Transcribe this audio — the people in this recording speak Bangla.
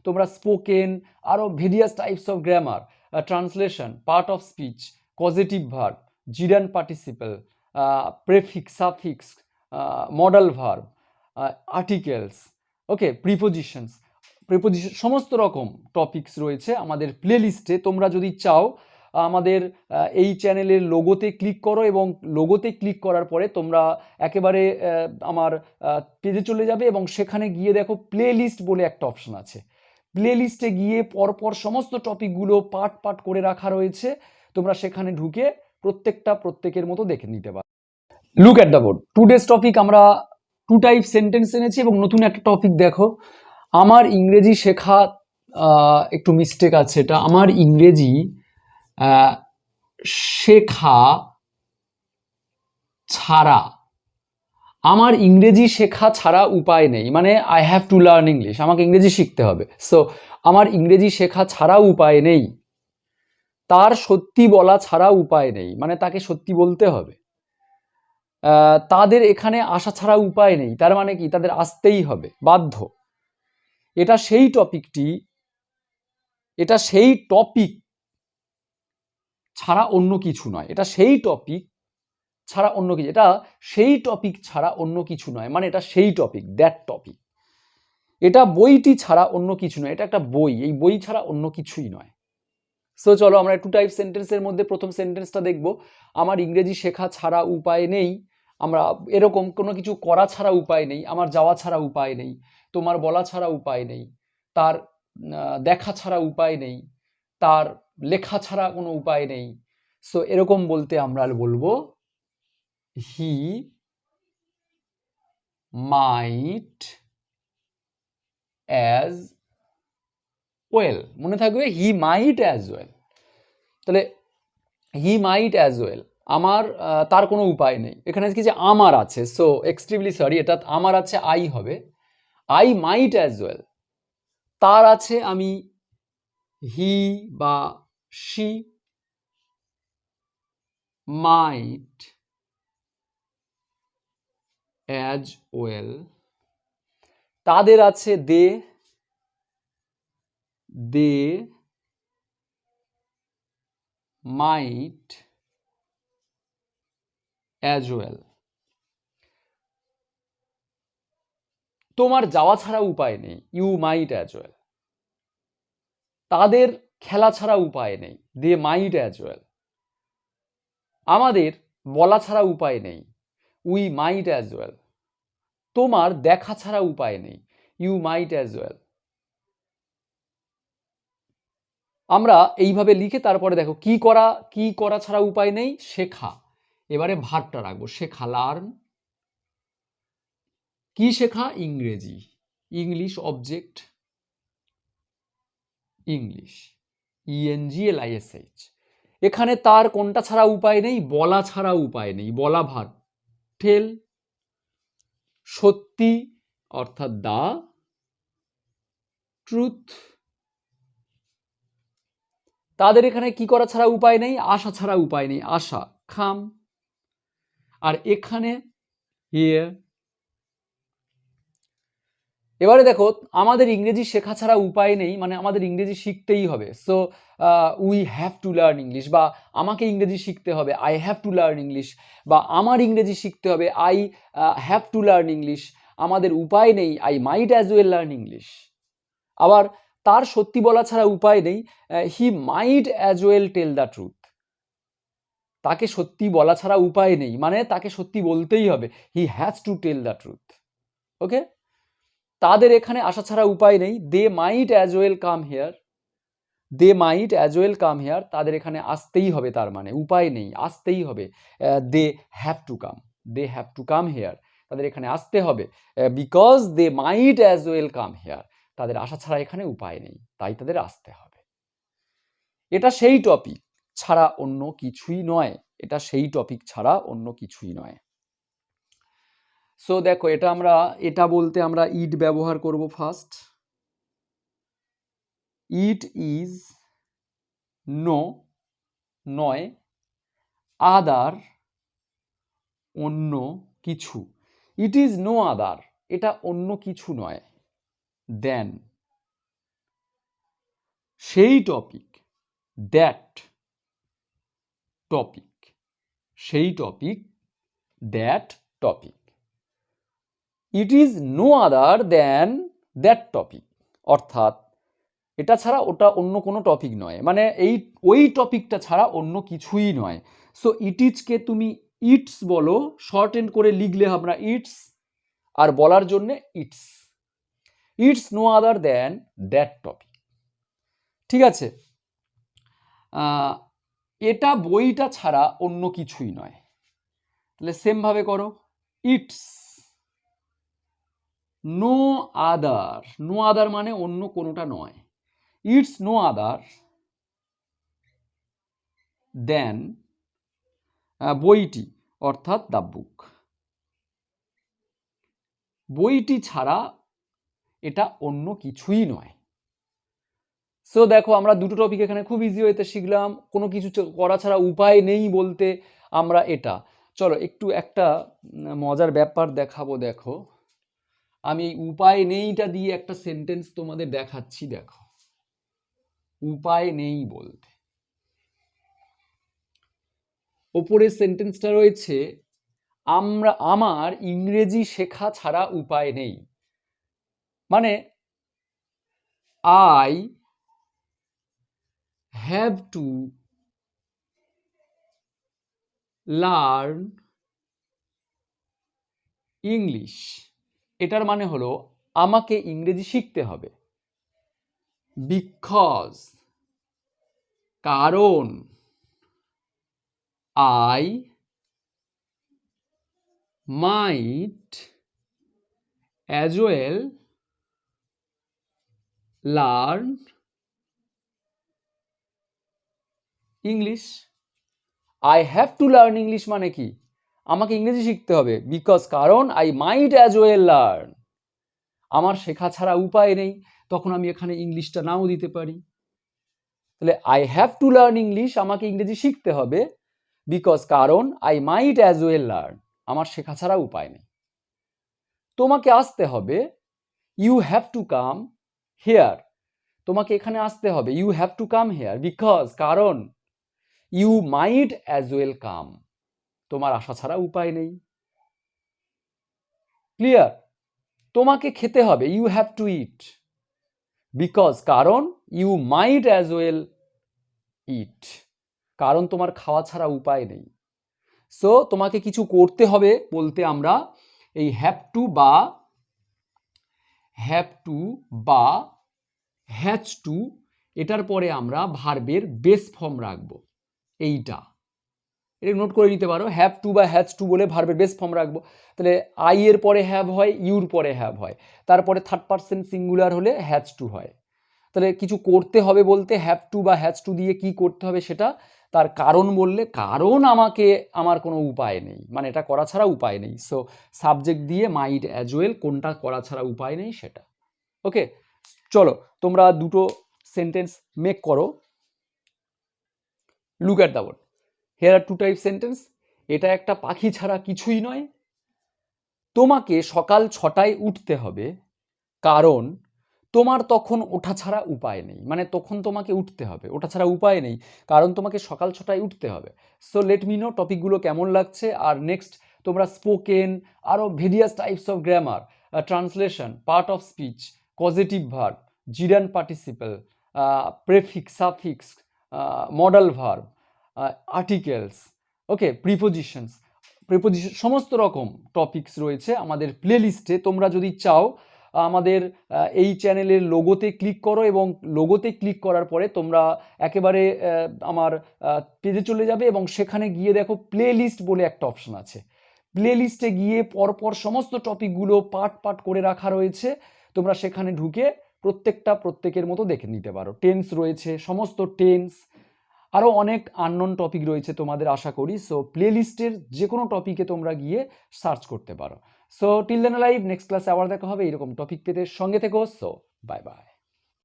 তোমরা স্পোকেন, আরও various types of grammar, translation, part of speech, positive verb, gerund participle, prefix, suffix, modal verb, articles, okay, prepositions, সমস্ত রকম টপিকস রয়েছে আমাদের প্লে লিস্টে। তোমরা যদি চাও আমাদের এই চ্যানেলের লোগোতে ক্লিক করো, এবং লোগোতে ক্লিক করার পরে তোমরা একেবারে আমার পেজে চলে যাবে, এবং সেখানে গিয়ে দেখো প্লে লিস্ট বলে একটা অপশন আছে। প্লে লিস্টে গিয়ে পরপর সমস্ত টপিকগুলো পার্ট পার্ট করে রাখা রয়েছে, তোমরা সেখানে ঢুকে প্রত্যেকের মতো দেখে নিতে পারো। Look at the board. Today's topic আমরা 2 টাইপ সেন্টেন্স এনেছি, এবং নতুন একটা টপিক দেখো, আমার ইংরেজি শেখা, একটু মিস্টেক আছে এটা, আমার ইংরেজি শেখা ছাড়া, আমার ইংরেজি শেখা ছাড়া উপায় নেই, মানে I have to learn English, আমাকে ইংরেজি শিখতে হবে। সো আমার ইংরেজি শেখা ছাড়া উপায় নেই, তার সত্যি বলা ছাড়া উপায় নেই, মানে তাকে সত্যি বলতে হবে। তাদের এখানে আসা ছাড়া উপায় নেই, তার মানে কি তাদের আসতেই হবে, বাধ্য। এটা সেই টপিক ছাড়া অন্য কিছু নয়, এটা সেই টপিক ছাড়া অন্য কিছু, এটা সেই টপিক ছাড়া অন্য কিছু নয়, মানে এটা সেই টপিক, দ্যাট টপিক। এটা বইটি ছাড়া অন্য কিছু নয়, এটা একটা বই, এই বই ছাড়া অন্য কিছুই নয়। সো চলো আমরা 2 টাইপ সেন্টেন্সের মধ্যে প্রথম সেন্টেন্সটা দেখব। আমার ইংরেজি শেখা ছাড়া উপায় নেই, আমরা এরকম কোনো কিছু করা ছাড়া উপায় নেই, আমার যাওয়া ছাড়া উপায় নেই, তোমার বলা ছাড়া উপায় নেই, তার দেখা ছাড়া উপায় নেই, তার লেখা ছাড়া কোনো উপায় নেই। সো এরকম বলতে আমরা বলবো হি মাইট অ্যাজ ওয়েল। মনে থাকবে হি মাইট অ্যাজ ওয়েল। তাহলে হি মাইট অ্যাজ ওয়েল, আমার তার কোনো উপায় নেই, এখানে কি যে আমার আছে, সো এক্সট্রিমলি সরি, এটা আমার আছে আই হবে, আই মাইট অ্যাজ ওয়েল। তার আছে আমি হি বা শি মাইট অ্যাজ ওয়েল। তাদের আছে দে মাইট অ্যাজ ওয়েল। তোমার যাওয়া ছাড়া উপায় নেই, ইউ মাইট অ্যাজ ওয়েল। তাদের খেলা ছাড়া উপায় নেই, দে মাইট অ্যাজ ওয়েল। আমাদের বলা ছাড়া উপায় নেই, উই মাইট অ্যাজ ওয়েল। তোমার দেখা ছাড়া উপায় নেই, ইউ মাইট অ্যাজ ওয়েল। আমরা এইভাবে লিখে তারপরে দেখো কি করা ছাড়া উপায় নেই, শেখা। এবারে ভার্বটা রাখবো, শেখা, লার্ন। কি শেখা? ইংরেজি, ইংলিশ অবজেক্ট, ইংলিশ, ENGLISH। এখানে তার কোনটা ছাড়া উপায় নেই? বলা ছাড়া উপায় নেই, বলা ভার্ব, টেল। সত্যি অর্থাৎ দা ট্রুথ। তাদের এখানে কি করা ছাড়া উপায় নেই? আসা ছাড়া উপায় নেই, আসা, খাম। আর এখানে হিয়ার। এবারে দেখো আমাদের ইংরেজি শেখা ছাড়া উপায় নেই, মানে আমাদের ইংরেজি শিখতেই হবে। So we have to learn English, বা আমাকে ইংরেজি শিখতে হবে, I have to learn English, বা আমার ইংরেজি শিখতে হবে, I have to learn English. আমাদের উপায় নেই, I might as well learn English. আবার তার সত্যি বলা ছাড়া উপায় নেই, he might as well tell the truth. তাকে সত্যি বলা ছাড়া উপায় নেই, মানে তাকে সত্যি বলতেই হবে, he has to tell the truth. Okay. তাদের এখানে আসা ছাড়া উপায় নেই, they might as well come here. They might as well come here, তাদের এখানে আসতেই হবে, তার মানে উপায় নেই, আসতেই হবে। They have to come, they have to come here, তাদের এখানে আসতে হবে, because they might as well come here, তাদের আসা ছাড়া এখানে উপায় নেই, তাই তাদের আসতে হবে। এটা সেই টপিক ছাড়া অন্য কিছুই নয়, এটা সেই টপিক ছাড়া অন্য কিছুই নয়। সো দেখো এটা বলতে আমরা ইট ব্যবহার করব ফার্স্ট। ইট ইজ নো, নয়, আদার, অন্য কিছু। ইট ইজ নো আদার, এটা অন্য কিছু নয়, দেন, সেই টপিক, দ্যাট টপিক, সেই topic, that topic. It is no other than that topic, অর্থাৎ এটা ছাড়া ওটা অন্য কোনো টপিক নয়, মানে ওই টপিকটা ছাড়া অন্য কিছুই নয়। সো ইট ইজকে তুমি ইটস বলো, শর্ট এন্ড করে লিখলে আমরা ইটস, আর বলার জন্যে it's. It's no other than that topic. ঠিক আছে, এটা বইটা ছাড়া অন্য কিছুই নয়। তাহলে সেম ভাবে করো, it's no other, no other মানে অন্য কোনোটা নয়। ইটস নো আদার দেন বইটি, অর্থাৎ দ্য বুক। বইটি ছাড়া এটা অন্য কিছুই নয়। সো দেখো আমরা দুটো টপিক এখানে খুব ইজি হইতে শিখলাম। কোনো কিছু করা ছাড়া উপায় নেই বলতে আমরা এটা। চলো একটু একটা মজার ব্যাপার দেখাবো। দেখো আমি এই উপায় নেইটা দিয়ে একটা সেন্টেন্স তোমাদের দেখাচ্ছি। দেখো উপায় নেই বলতে, ওপরের সেন্টেন্সটা রয়েছে আমার ইংরেজি শেখা ছাড়া উপায় নেই, মানে I have to learn English. এটার মানে হলো আমাকে ইংরেজি শিখতে হবে। বিকজ, কারণ, I might as well learn English. I have to learn English মানে কি, আমাকে ইংরেজি শিখতে হবে। বিকজ, কারণ, I might as well learn, আমার শেখা ছাড়া উপায় নেই, তখন আমি এখানে ইংলিশটা নাও দিতে পারি। তাহলে I have to learn English, আমাকে ইংরেজি শিখতে হবে। বিকজ, কারণ, I might as well learn, আমার শেখা ছাড়া উপায় নেই। তোমাকে আসতে হবে, you have to come here, তোমাকে এখানে আসতে হবে। You have to come here because, কারণ, you might as well come, তোমার আসা ছাড়া উপায় নেই। ক্লিয়ার? তোমাকে খেতে হবে, you have to eat because, কারণ, you might as well eat, কারণ তোমার খাওয়া ছাড়া উপায় নেই। সো তোমাকে কিছু করতে হবে বলতে আমরা এই হ্যাভ টু বা হ্যাজ টু, এটার পরে আমরা ভার্বের বেস ফর্ম রাখবো। এইটা এটা নোট করে নিতে পারো, হ্যাভ টু বা হ্যাজ টু বলে ভার্বের বেস ফর্ম রাখবো। তাহলে আই এর পরে হ্যাভ হয়, ইউর পরে হ্যাভ হয়, তারপরে থার্ড পারসন সিঙ্গুলার হলে হ্যাজ টু হয়। তাহলে কিছু করতে হবে বলতে হ্যাভ টু বা হ্যাজ টু দিয়ে কি করতে হবে সেটা, তার কারণ বললে, কারণ আমার কোনো উপায় নেই, মানে এটা করা ছাড়া উপায় নেই। সো সাবজেক্ট দিয়ে মাইট অ্যাজ ওয়েল, কোনটা করা ছাড়া উপায় নেই সেটা। ওকে, চলো তোমরা দুটো সেন্টেন্স মেক করো। Look at the word, here are two type sentence. এটা একটা পাখি ছাড়া কিছুই নয়। তোমাকে সকাল 6টায় উঠতে হবে, কারণ তোমার তখন ওঠা ছাড়া উপায় নেই, মানে তখন তোমাকে উঠতে হবে, ওঠা ছাড়া উপায় নেই, কারণ তোমাকে সকাল 6টায় উঠতে হবে। সো লেট মি নো টপিকগুলো কেমন লাগছে। আর নেক্সট তোমরা স্পোকেন, আরও various types of grammar, translation, part of speech, positive verb, gerund participle, prefix, suffix, modal verb, articles, okay, prepositions, সমস্ত রকম টপিকস রয়েছে আমাদের প্লে লিস্টে। তোমরা যদি চাও আমাদের এই চ্যানেলের লোগোতে ক্লিক করো, এবং লোগোতে ক্লিক করার পরে তোমরা একেবারে আমার পেজে চলে যাবে, এবং সেখানে গিয়ে দেখো প্লে লিস্ট বলে একটা অপশন আছে। প্লে লিস্টে গিয়ে পরপর সমস্ত টপিকগুলো পার্ট করে রাখা রয়েছে। তোমরা সেখানে ঢুকে প্রত্যেকের মতো দেখে নিতে পারো। টেন্স রয়েছে, সমস্ত টেন্স, আরও অনেক আননোন টপিক রয়েছে তোমাদের, আশা করি। সো প্লে লিস্টের যে কোনো টপিকে তোমরা গিয়ে সার্চ করতে পারো। So till then live, next ক্লাসে আবার দেখা হবে এরকম টপিক পেতে। সঙ্গে থেকো। So bye by.